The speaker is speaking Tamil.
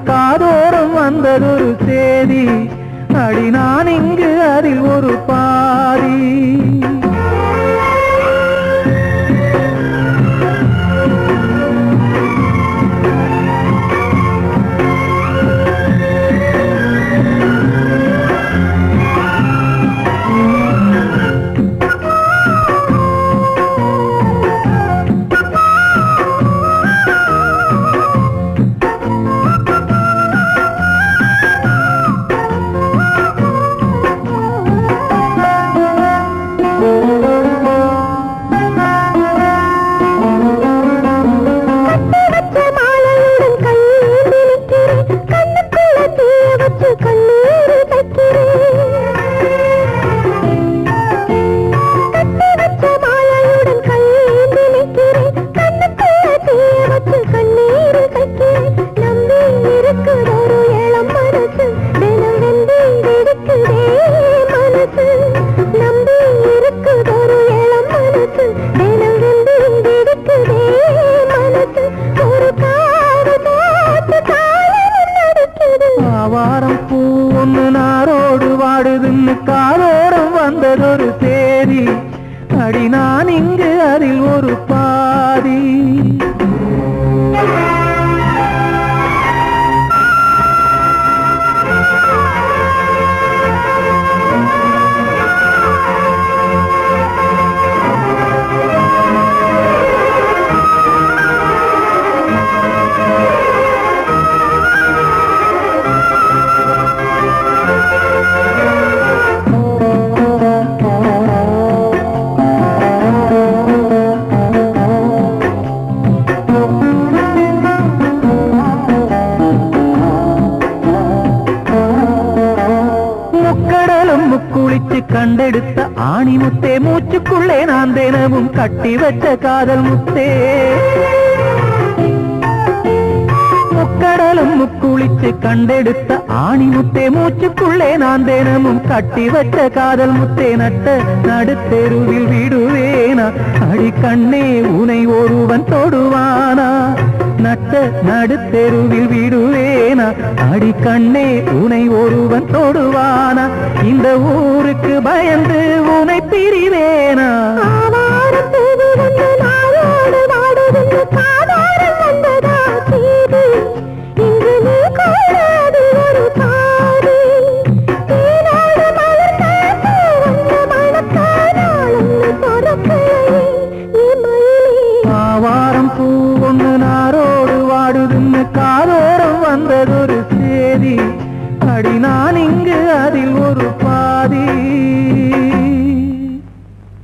காதோரம் வந்ததொரு சேதி அடி நான் இங்கு அதில் ஒரு பாதி வாரம் பூ ஒன்று நாரோடு வாடுதுன்னு காதோரம் வந்ததொரு சேதி அடி நான் இங்கு அதில் ஒரு பாதி குளிச்சு கண்டெடுத்த ஆணி முத்தே மூச்சுக்குள்ளே நான் தினமும் கட்டி வச்ச காதல் முத்தே முக்கடலும் முக்குளிச்சு கண்டெடுத்த ஆணி முத்தே மூச்சுக்குள்ளே நான் தினமும் கட்டி வச்ச காதல் முத்தே நட்ட நடுத்தெருவில் விடுவேனா அடி கண்ணே உனை ஒருவன் தொடுவானா நட்ட நடுத்தெருவில் விடுவேனா அடி கண்ணே உனை ஒருவன் தொடுவானா இந்த ஊருக்கு பயந்து உனை பிரிவேனா வாரம் பூ ஒன்று நாரோடு வாடுதுன்னு காதோரம் வந்ததொரு சேதி அடி நான் இங்கு அதில் ஒரு பாதி